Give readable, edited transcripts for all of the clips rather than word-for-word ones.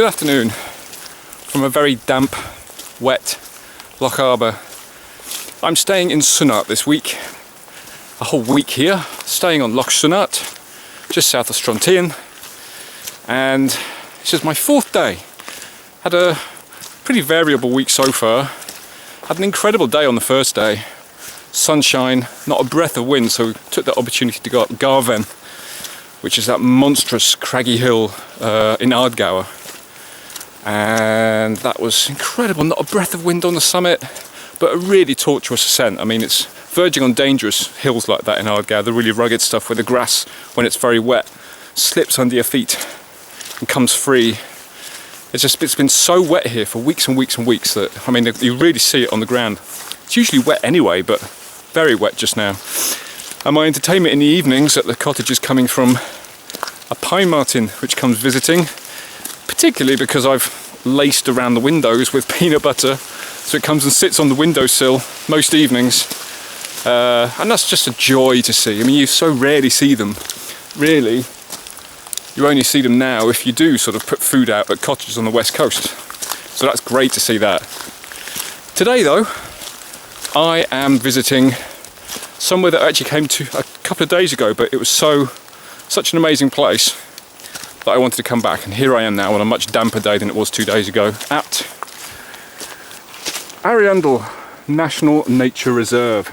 Good afternoon from a very damp, wet Lochaber. I'm staying in Sunart this week, a whole week here, staying on Loch Sunart, just south of Strontian, and this is my fourth day. Had a pretty variable week so far. Had an incredible day on the first day, sunshine, not a breath of wind, so we took that opportunity to go up Garven, which is that monstrous craggy hill in Ardgour. And that was incredible, not a breath of wind on the summit, but a really tortuous ascent. I me's it's verging on dangerous hills like that in Ardgour, the really rugged stuff where the grass, when it's very wet, slips under your feet and comes free. It's been so wet here for weeks and weeks and weeks that, you really see it on the ground. It's usually wet anyway, but very wet just now. And my entertainment in the evenings at the cottage is coming from a pine marten which comes visiting, particularly because I've laced around the windows with peanut butter, so it comes and sits on the windowsill most evenings, and that's just a joy to see. You so rarely see them, really. You only see them now if you do sort of put food out at cottages on the west coast, so that's great to see that. Today though, I am visiting somewhere that I actually came to a couple of days ago, but it was such an amazing place that I wanted to come back, and here I am now on a much damper day than it was 2 days ago at Ariundle National Nature Reserve.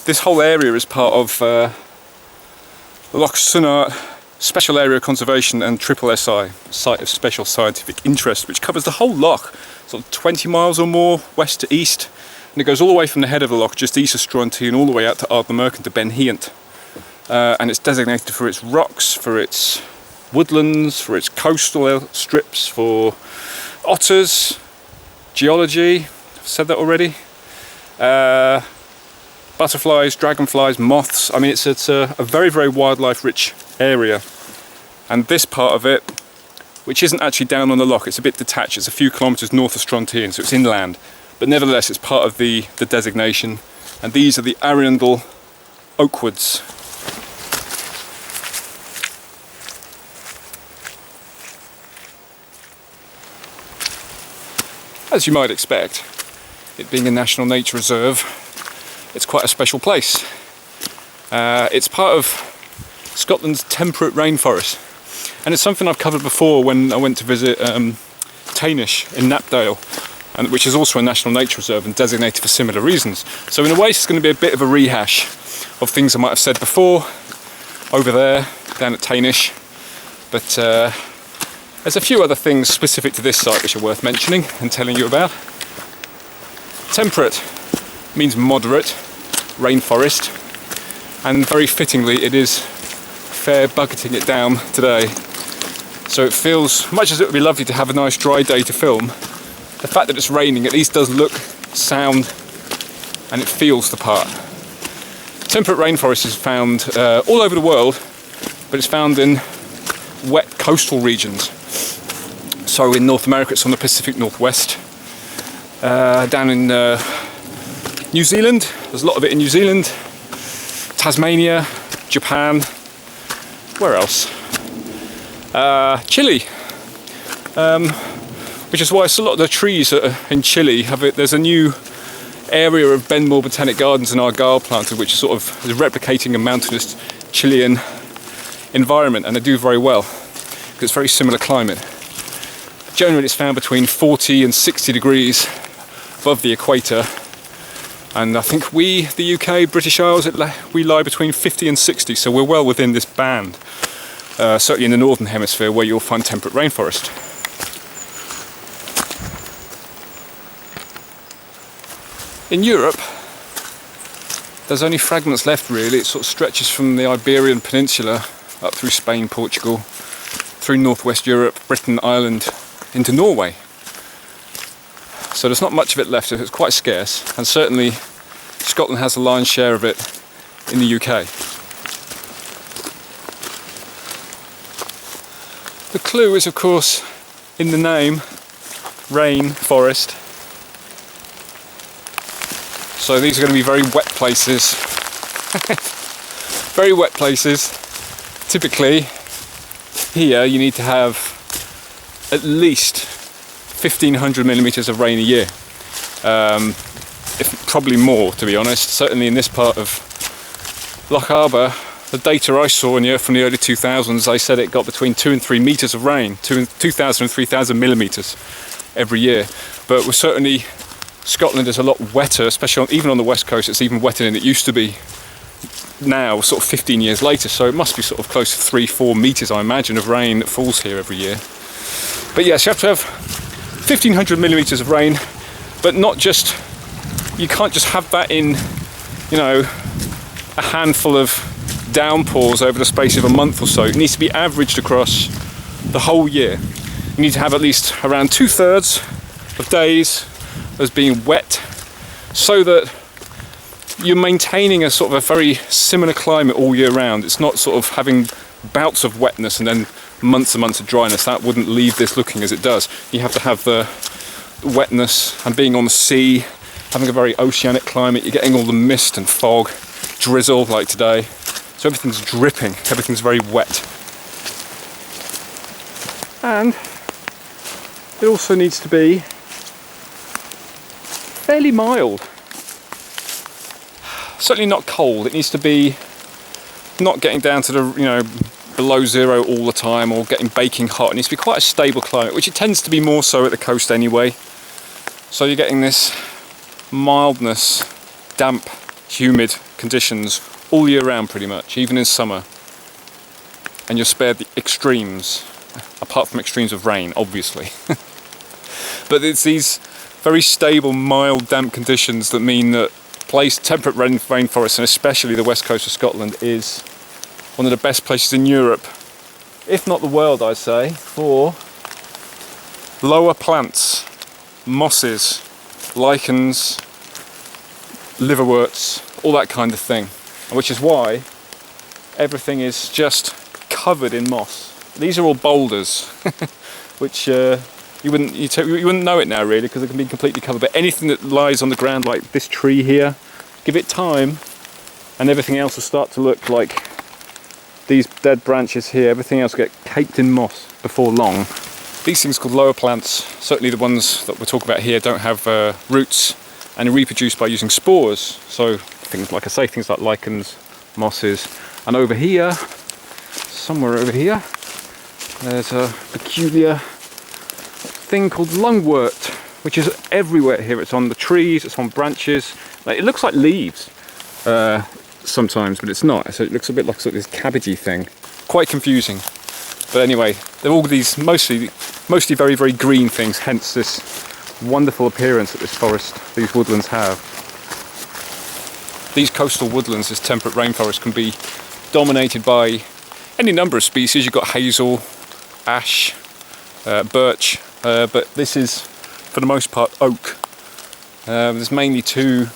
This whole area is part of Loch Sunart Special Area Conservation and SSSI, Site of Special Scientific Interest, which covers the whole loch, sort of 20 miles or more west to east, and it goes all the way from the head of the loch just east of Strontian all the way out to Ardmerkin to Benvironment. And it's designated for its rocks, for its woodlands, for its coastal strips, for otters, geology, I've said that already, butterflies, dragonflies, moths. It's a very, very wildlife rich area. And this part of it, which isn't actually down on the loch, it's a bit detached, it's a few kilometres north of Strontian, so it's inland, but nevertheless it's part of the designation. And these are the Ariundle Oakwoods. As you might expect, it being a national nature reserve, it's quite a special place. It's part of Scotland's temperate rainforest, and it's something I've covered before when I went to visit Tainish in Knapdale, which is also a national nature reserve and designated for similar reasons. So in a way it's going to be a bit of a rehash of things I might have said before over there down at Tainish, but there's a few other things specific to this site which are worth mentioning and telling you about. Temperate means moderate rainforest, and very fittingly it is fair bucketing it down today. So it feels, much as it would be lovely to have a nice dry day to film, the fact that it's raining at least does look, sound, and it feels the part. Temperate rainforest is found all over the world, but it's found in wet coastal regions. So in North America it's on the Pacific Northwest, down in New Zealand, there's a lot of it in New Zealand, Tasmania, Japan, where else? Chile, which is why a lot of the trees in Chile have it. There's a new area of Benmore Botanic Gardens in Argyll planted, which is sort of replicating a mountainous Chilean environment, and they do very well because it's very similar climate. Generally it's found between 40 and 60 degrees above the equator, and I think we, the UK, British Isles, we lie between 50 and 60, so we're well within this band, certainly in the northern hemisphere where you'll find temperate rainforest. In Europe there's only fragments left really. It sort of stretches from the Iberian Peninsula up through Spain, Portugal, through northwest Europe, Britain, Ireland, into Norway. So there's not much of it left, it's quite scarce, and certainly Scotland has the lion's share of it in the UK. The clue is of course in the name, rainforest. So these are going to be very wet places. Very wet places. Typically here you need to have at least 1,500 millimetres of rain a year. If probably more, to be honest. Certainly in this part of Lochaber, the data I saw from the early 2000s, they said it got between 2 and 3 metres of rain, 2,000 and 3,000 millimetres every year. But we're certainly, Scotland is a lot wetter, especially even on the west coast. It's even wetter than it used to be now, sort of 15 years later. So it must be sort of close to 3-4 metres, I imagine, of rain that falls here every year. But yes, you have to have 1,500 millimetres of rain, but not just, you can't just have that in, you know, a handful of downpours over the space of a month or so. It needs to be averaged across the whole year. You need to have at least around 2/3 of days as being wet, so that you're maintaining a sort of a very similar climate all year round. It's not sort of having bouts of wetness and then months and months of dryness. That wouldn't leave this looking as it does. You have to have the wetness, and being on the sea, having a very oceanic climate, you're getting all the mist and fog, drizzle like today. So everything's dripping, everything's very wet. And it also needs to be fairly mild. Certainly not cold. It needs to be not getting down to the, you know, below zero all the time, or getting baking hot. It needs to be quite a stable climate, which it tends to be more so at the coast anyway. So you're getting this mildness, damp, humid conditions all year round pretty much, even in summer. And you're spared the extremes, apart from extremes of rain, obviously. But it's these very stable, mild, damp conditions that mean that temperate rainforest, and especially the west coast of Scotland, is one of the best places in Europe, if not the world, I'd say, for lower plants, mosses, lichens, liverworts, all that kind of thing. Which is why everything is just covered in moss. These are all boulders, which you wouldn't know it now really, because it can be completely covered. But anything that lies on the ground, like this tree here, give it time, and everything else will start to look like these dead branches here. Everything else will get caked in moss before long. These things called lower plants, certainly the ones that we're talking about here, don't have roots and reproduce by using spores. So things, like I say, things like lichens, mosses, and over here, somewhere over here, there's a peculiar thing called lungwort, which is everywhere here. It's on the trees, it's on branches. It looks like leaves sometimes, but it's not. So it looks a bit like sort of this cabbagey thing. Quite confusing. But anyway, they're all these mostly very, very green things, hence this wonderful appearance that this forest, these woodlands have. These coastal woodlands, this temperate rainforest, can be dominated by any number of species. You've got hazel, ash, birch, but this is, for the most part, oak. There's mainly 2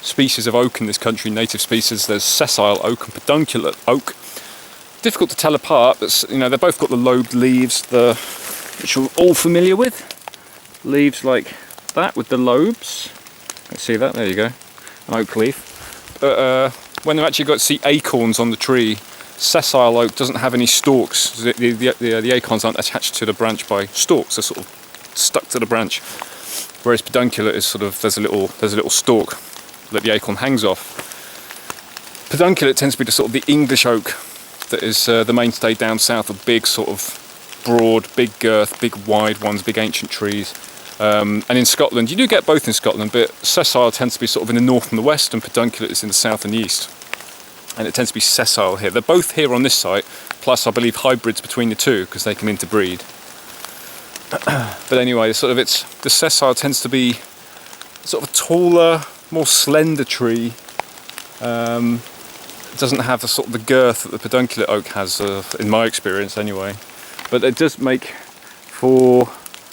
species of oak in this country, native species. There's sessile oak and pedunculate oak. Difficult to tell apart, but you know, they've both got the lobed leaves, which you're all familiar with. Leaves like that with the lobes. Let's see that, there you go, an oak leaf. But when they've actually got to see acorns on the tree, sessile oak doesn't have any stalks. The acorns aren't attached to the branch by stalks, they're sort of stuck to the branch. Whereas pedunculate is sort of, there's a little stalk that the acorn hangs off. Pedunculate tends to be the sort of the English oak that is the mainstay down south of big sort of broad, big girth, big wide ones, big ancient trees. And in Scotland, you do get both in Scotland, but sessile tends to be sort of in the north and the west, and pedunculate is in the south and the east. And it tends to be sessile here. They're both here on this site, plus I believe hybrids between the two, because they can interbreed. But anyway, the sessile tends to be sort of a taller, more slender tree. It doesn't have the sort of the girth that the pedunculate oak has, in my experience anyway. But it does make for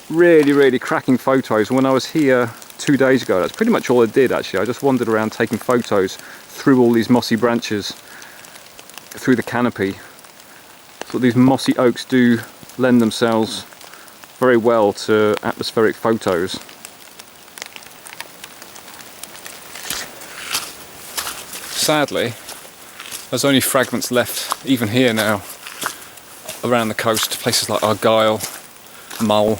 really, really cracking photos. And when I was here 2 days ago, that's pretty much all I did actually. I just wandered around taking photos through all these mossy branches, through the canopy. So these mossy oaks do lend themselves very well to atmospheric photos. Sadly, there's only fragments left, even here now, around the coast, places like Argyll, Mull,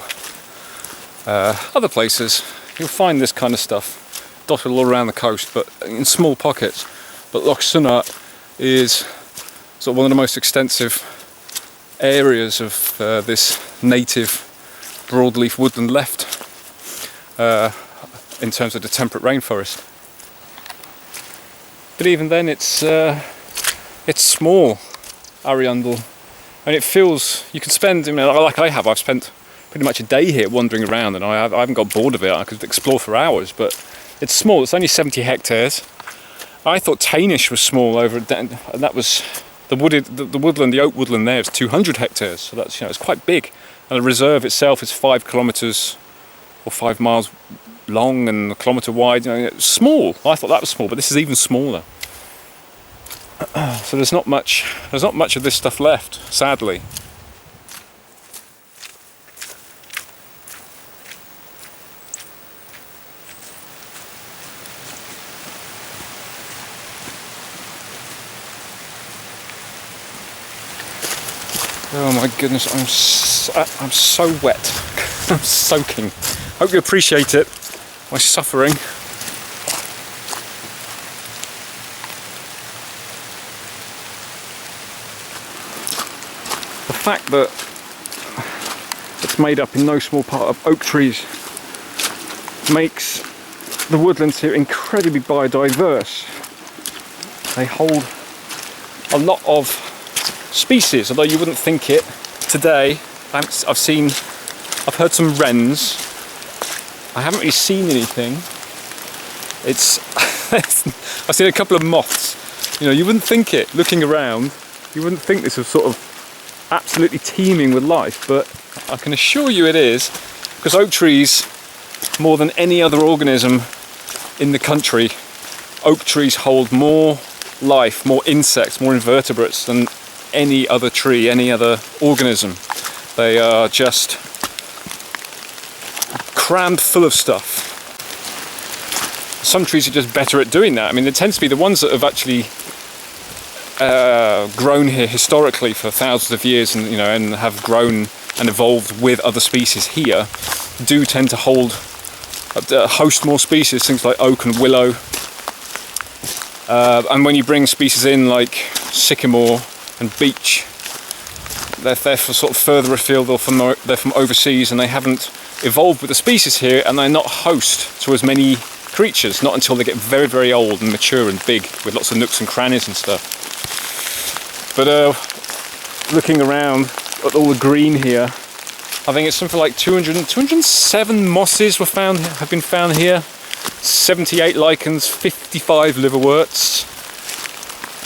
other places, you'll find this kind of stuff dotted all around the coast, but in small pockets. But Loch Sunart is sort of one of the most extensive areas of this native broadleaf woodland left in terms of the temperate rainforest. But even then, it's small, Ariundle, and it feels, you can spend, I mean, like I've spent pretty much a day here wandering around, and I haven't got bored of it. I could explore for hours, but it's small. It's only 70 hectares. I thought Tainish was small over, and that was the woodland, the oak woodland there is 200 hectares. So that's, it's quite big. And the reserve itself is 5 kilometres or 5 miles long and a kilometre wide. It's small. I thought that was small, but this is even smaller. So there's not much of this stuff left, sadly. Oh my goodness, I'm so wet. I'm soaking. Hope you appreciate it, my suffering. The fact that it's made up in no small part of oak trees makes the woodlands here incredibly biodiverse. They hold a lot of species, although you wouldn't think it today. I've heard some wrens. I haven't really seen anything. I've seen a couple of moths. You wouldn't think it. Looking around, you wouldn't think this was sort of absolutely teeming with life, but I can assure you it is, because oak trees, more than any other organism in the country, oak trees hold more life, more insects, more invertebrates than any other tree, any other organism. They are just crammed full of stuff. Some trees are just better at doing that. I mean, there tends to be the ones that have actually grown here historically for thousands of years, and and have grown and evolved with other species here, do tend to host more species, things like oak and willow. And when you bring species in like sycamore and beech, they're sort of further afield, or they're from overseas, and they haven't evolved with the species here, and they're not host to as many creatures, not until they get very, very old and mature and big, with lots of nooks and crannies and stuff. But looking around at all the green here, I think it's something like 207 mosses have been found here, 78 lichens, 55 liverworts.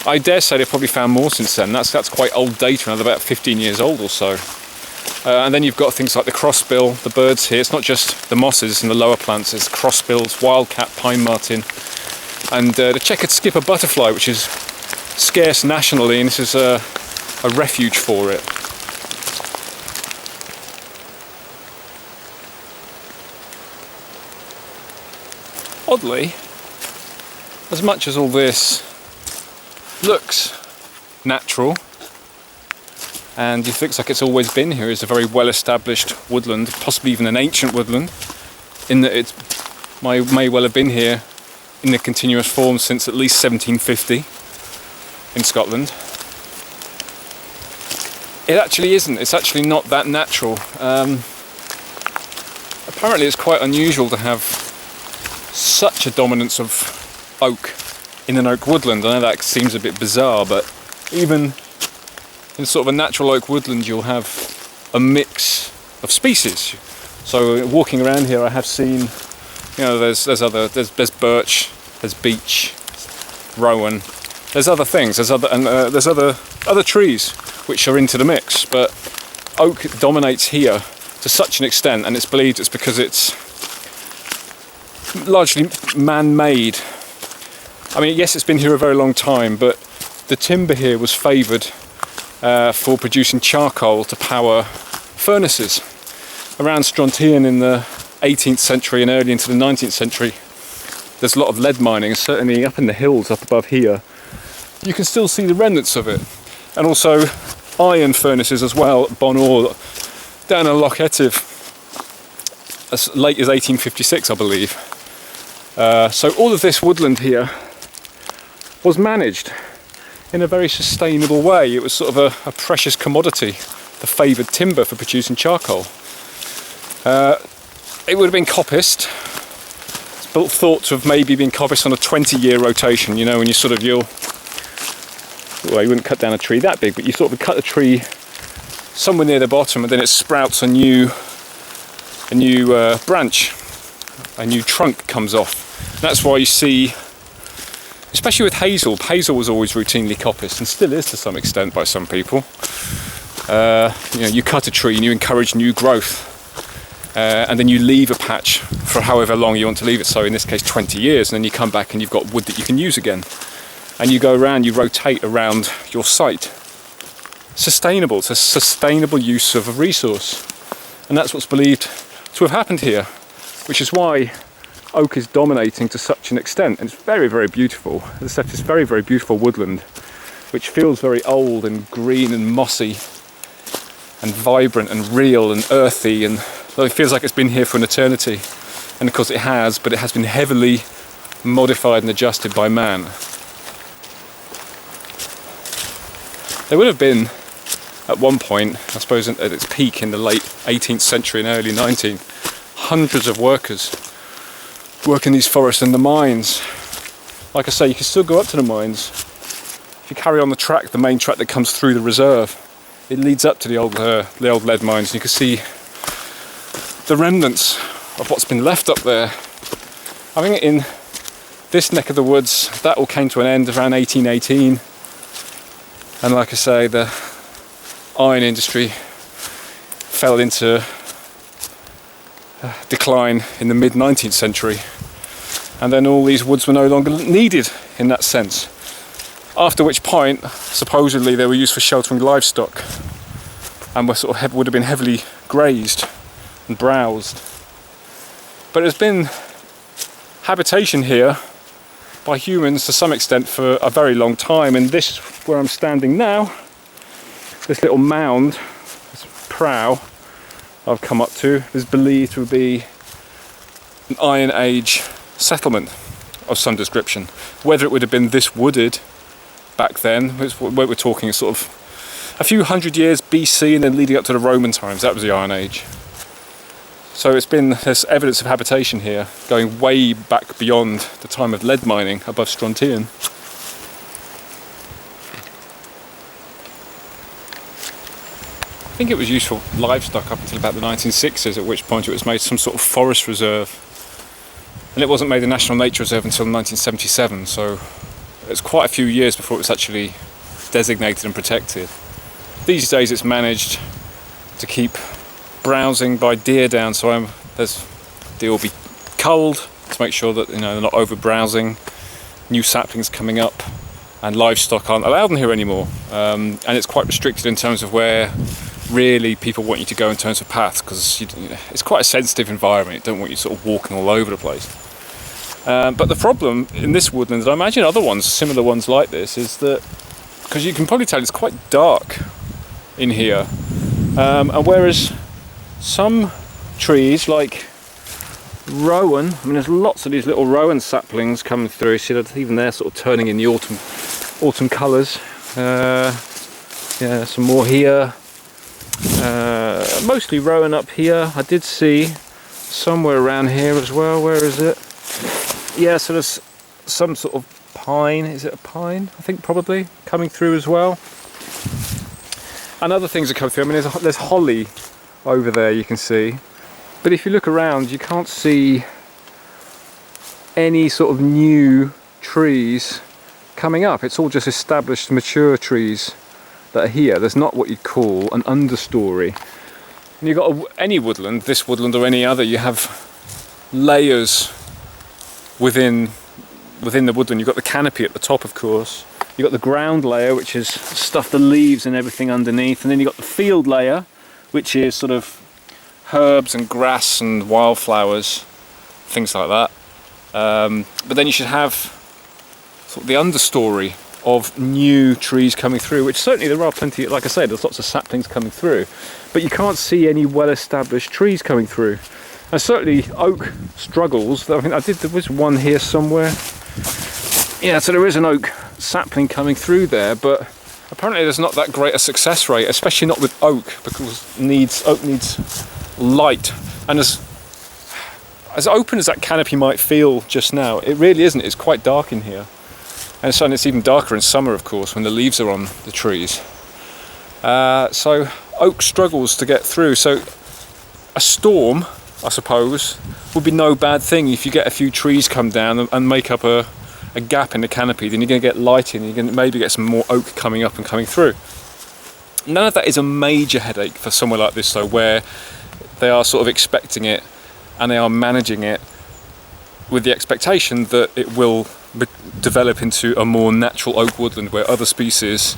I dare say they've probably found more since then. That's quite old data, and they're about 15 years old or so. And then you've got things like the crossbill, the birds here. It's not just the mosses and the lower plants, it's crossbills, wildcat, pine marten, and the checkered skipper butterfly, which is scarce nationally, and this is a refuge for it. Oddly, as much as all this looks natural, and it looks like it's always been here, is a very well-established woodland, possibly even an ancient woodland, in that it may well have been here in the continuous form since at least 1750 in Scotland. It actually isn't. It's actually not that natural. Apparently it's quite unusual to have such a dominance of oak in an oak woodland. I know that seems a bit bizarre, but even in sort of a natural oak woodland, you'll have a mix of species. So walking around here, I have seen, there's birch, there's beech, rowan, there's other things, there's other trees which are into the mix, but oak dominates here to such an extent, and it's believed it's because it's largely man-made. I mean, yes, it's been here a very long time, but the timber here was favoured for producing charcoal to power furnaces. Around Strontian in the 18th century and early into the 19th century, there's a lot of lead mining, and certainly up in the hills up above here, you can still see the remnants of it. And also iron furnaces as well at Bonor down in Lochaber as late as 1856, I believe. So all of this woodland here was managed in a very sustainable way. It was sort of a precious commodity, the favoured timber for producing charcoal. It would have been coppiced. It's thought to have maybe been coppiced on a 20-year rotation. You know, when well, you wouldn't cut down a tree that big, but you sort of cut a tree somewhere near the bottom, and then it sprouts a new branch, a new trunk comes off. And that's why you see, especially with hazel was always routinely coppiced, and still is to some extent by some people. You know, you cut a tree and you encourage new growth, and then you leave a patch for however long you want to leave it. So in this case 20 years, and then you come back and you've got wood that you can use again. And you go around, you rotate around your site. Sustainable, it's a sustainable use of a resource. And that's what's believed to have happened here, which is why oak is dominating to such an extent. And it's very, very beautiful. As I said, it's very, very beautiful woodland, which feels very old and green and mossy and vibrant and real and earthy, and it feels like it's been here for an eternity. And of course it has, but it has been heavily modified and adjusted by man. There would have been, at one point, I suppose at its peak in the late 18th century and early 19th, hundreds of workers working these forests and the mines. Like I say, you can still go up to the mines. If you carry on the track, the main track that comes through the reserve, it leads up to the old lead mines, and you can see the remnants of what's been left up there. I think in this neck of the woods, that all came to an end around 1818. And like I say, the iron industry fell into decline in the mid-19th century, and then all these woods were no longer needed in that sense. After which point, supposedly, they were used for sheltering livestock, and were sort of would have been heavily grazed and browsed. But there's been habitation here by humans to some extent for a very long time, and this, where I'm standing now, this little mound, this prow I've come up to, is believed to be an Iron Age settlement of some description. Whether it would have been this wooded back then, where we're talking sort of a few hundred years BC and then leading up to the Roman times, that was the Iron Age. So there's evidence of habitation here going way back beyond the time of lead mining above Strontian. I think it was used for livestock up until about the 1960s, at which point it was made some sort of forest reserve. And it wasn't made a national nature reserve until 1977, so it's quite a few years before it was actually designated and protected. These days it's managed to keep browsing by deer down, so deer will be culled to make sure that, you know, they're not over browsing. New saplings coming up, and livestock aren't allowed in here anymore. And it's quite restricted in terms of where really people want you to go in terms of paths, because it's quite a sensitive environment. You don't want you sort of walking all over the place. But the problem in this woodland, and I imagine other ones, similar ones like this, is that, because you can probably tell it's quite dark in here, and whereas some trees like rowan, I mean there's lots of these little rowan saplings coming through, you see that even they're sort of turning in the autumn colours. Yeah, some more here, mostly rowan up here. I did see somewhere around here as well. Where is it? Yeah, so there's some sort of pine, is it a pine? I think probably coming through as well. And other things are coming through. I mean there's holly over there, you can see, but if you look around you can't see any sort of new trees coming up. It's all just established mature trees that are here. There's not what you'd call an understory. And you've got any woodland, this woodland or any other, you have layers within the woodland. You've got the canopy at the top, of course. You've got the ground layer, which is stuff, the leaves and everything underneath, and then you've got the field layer, which is sort of herbs and grass and wildflowers, things like that. But then you should have sort of the understory of new trees coming through, which certainly there are plenty. Like I said, there's lots of saplings coming through, but you can't see any well-established trees coming through. And certainly oak struggles. I think there was one here somewhere. Yeah, so there is an oak sapling coming through there, but apparently there's not that great a success rate, especially not with oak, because oak needs light. And as open as that canopy might feel just now, it really isn't. It's quite dark in here. And so it's even darker in summer, of course, when the leaves are on the trees. So oak struggles to get through. So a storm, I suppose, would be no bad thing if you get a few trees come down and make up a gap in the canopy. Then you're going to get light in, you're going to maybe get some more oak coming up and coming through. None of that is a major headache for somewhere like this, though, where they are sort of expecting it and they are managing it with the expectation that it will develop into a more natural oak woodland where other species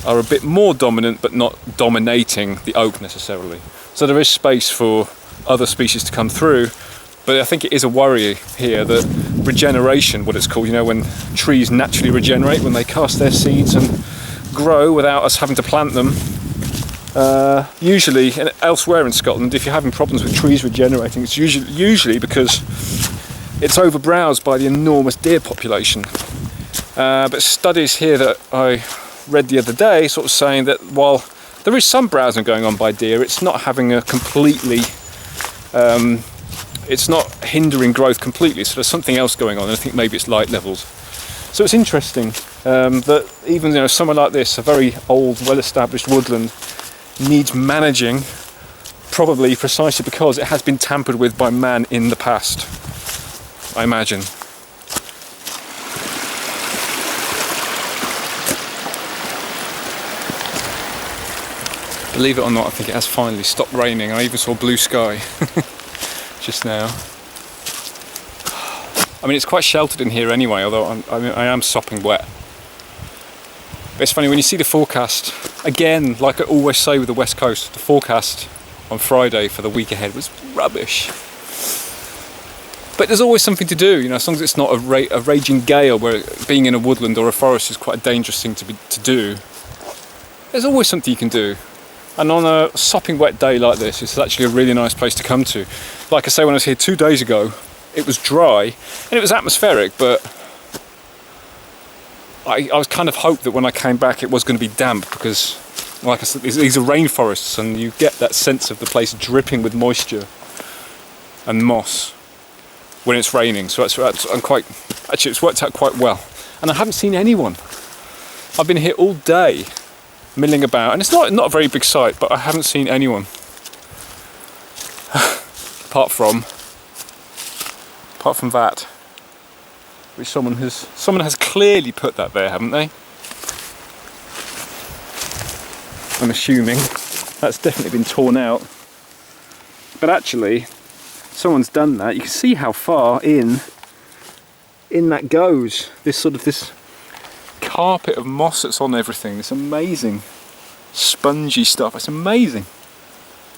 are a bit more dominant but not dominating the oak necessarily. So there is space for other species to come through, but I think it is a worry here that regeneration, what it's called, you know, when trees naturally regenerate, when they cast their seeds and grow without us having to plant them. Usually, and elsewhere in Scotland, if you're having problems with trees regenerating, it's usually because it's overbrowsed by the enormous deer population. But studies here that I read the other day sort of saying that while there is some browsing going on by deer, it's not having a completely, it's not hindering growth completely, so there's something else going on, and I think maybe it's light levels. So it's interesting that even, you know, somewhere like this, a very old, well-established woodland, needs managing, probably precisely because it has been tampered with by man in the past, I imagine. Believe it or not, I think it has finally stopped raining. I even saw blue sky just now. I mean, it's quite sheltered in here anyway, although I am sopping wet. But it's funny when you see the forecast, again, like I always say with the West Coast, the forecast on Friday for the week ahead was rubbish. But there's always something to do, you know, as long as it's not a raging gale where being in a woodland or a forest is quite a dangerous thing to do. There's always something you can do. And on a sopping wet day like this, it's actually a really nice place to come to. Like I say, when I was here 2 days ago, it was dry and it was atmospheric, but I was kind of hoped that when I came back it was going to be damp, because like I said, these are rainforests and you get that sense of the place dripping with moisture and moss when it's raining. So it's worked out quite well. And I haven't seen anyone. I've been here all day milling about, and it's not a very big site, but I haven't seen anyone apart from that, which someone has clearly put that there, haven't they? I'm assuming that's definitely been torn out, but actually someone's done that. You can see how far in that goes, this carpet of moss that's on everything, this amazing spongy stuff. It's amazing.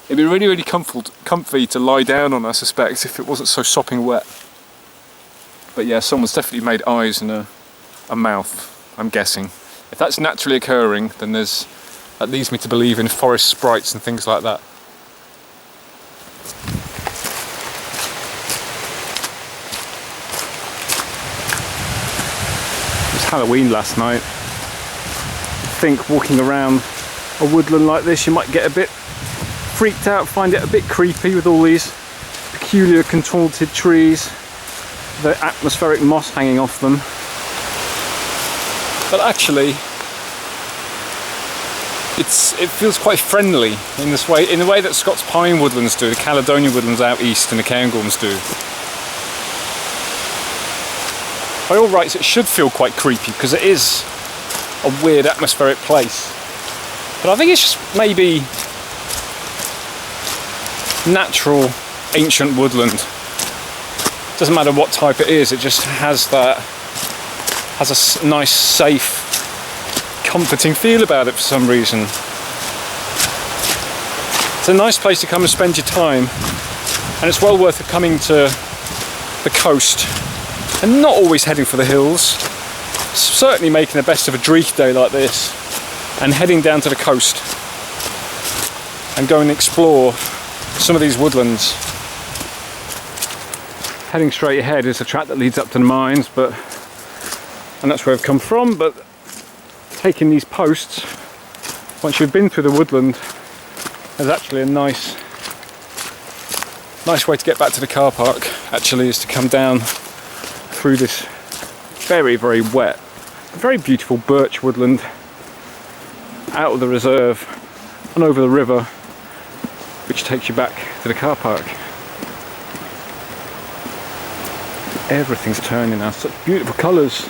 It'd be really, really comfy to lie down on, I suspect, if it wasn't so sopping wet. But yeah, someone's definitely made eyes and a mouth, I'm guessing. If that's naturally occurring, then that leads me to believe in forest sprites and things like that. It was Halloween last night. I think walking around a woodland like this, you might get a bit freaked out, find it a bit creepy with all these peculiar contorted trees, the atmospheric moss hanging off them. But actually, it feels quite friendly in the way that Scots pine woodlands do, the Caledonian woodlands out east and the Cairngorms do. By all rights, it should feel quite creepy because it is a weird atmospheric place. But I think it's just maybe natural ancient woodland. Doesn't matter what type it is, it just has a nice, safe, comforting feel about it for some reason. It's a nice place to come and spend your time, and it's well worth coming to the coast and not always heading for the hills. certainly making the best of a dreich day like this and heading down to the coast and go and explore some of these woodlands. Heading straight ahead is a track that leads up to the mines, and that's where I've come from, but taking these posts, once you've been through the woodland, is actually a nice way to get back to the car park, actually, is to come down through this very, very wet, very beautiful birch woodland, out of the reserve and over the river, which takes you back to the car park. Everything's turning now, such beautiful colours.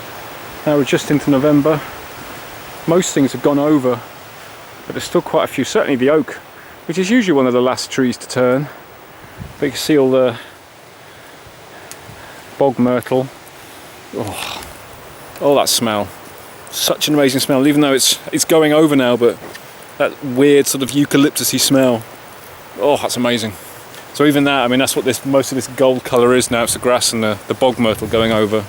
Now we're just into November. Most things have gone over, but there's still quite a few, certainly the oak, which is usually one of the last trees to turn. But you can see all the bog myrtle. Oh, that smell. Such an amazing smell, even though it's going over now, but that weird sort of eucalyptus-y smell. Oh, that's amazing. So even that, I mean, that's what most of this gold colour is now. It's the grass and the bog myrtle going over.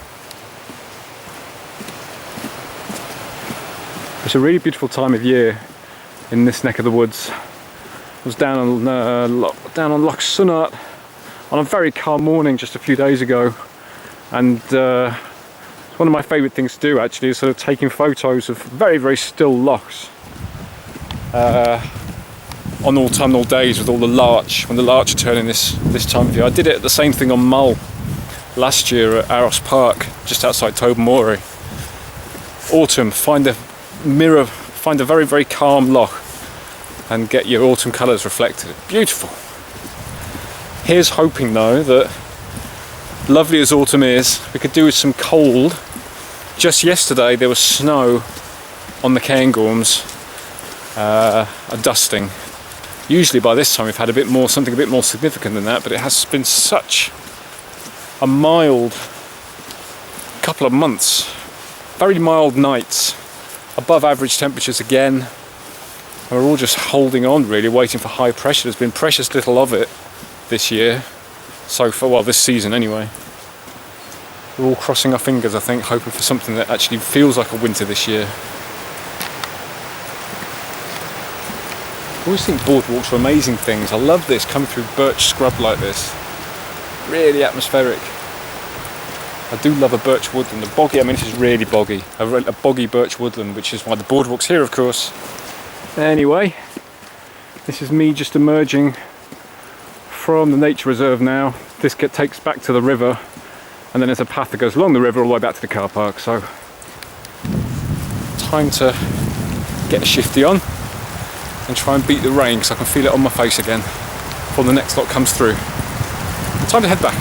It's a really beautiful time of year in this neck of the woods. I was down on Loch Sunart on a very calm morning just a few days ago, and it's one of my favourite things to do, actually, is sort of taking photos of very, very still lochs on autumnal days with all the larch, when the larch are turning this time of year. I did it, the same thing on Mull last year at Aros Park, just outside Tobermory. Autumn, find a very, very calm loch and get your autumn colours reflected. Beautiful. Here's hoping though that, lovely as autumn is, we could do with some cold. Just yesterday there was snow on the Cairngorms, a dusting. Usually by this time we've had something a bit more significant than that, but it has been such a mild couple of months. Very mild nights, above average temperatures again. And we're all just holding on, really, waiting for high pressure. There's been precious little of it this year, so far, well, this season anyway. We're all crossing our fingers, I think, hoping for something that actually feels like a winter this year. I always think boardwalks are amazing things. I love this, coming through birch scrub like this. Really atmospheric. I do love a birch woodland. The boggy, I mean, this is really boggy. A boggy birch woodland, which is why the boardwalk's here, of course. Anyway, this is me just emerging from the nature reserve now. This takes back to the river, and then there's a path that goes along the river all the way back to the car park. So, time to get a shifty on and try and beat the rain, because I can feel it on my face again before the next lot comes through. Time to head back.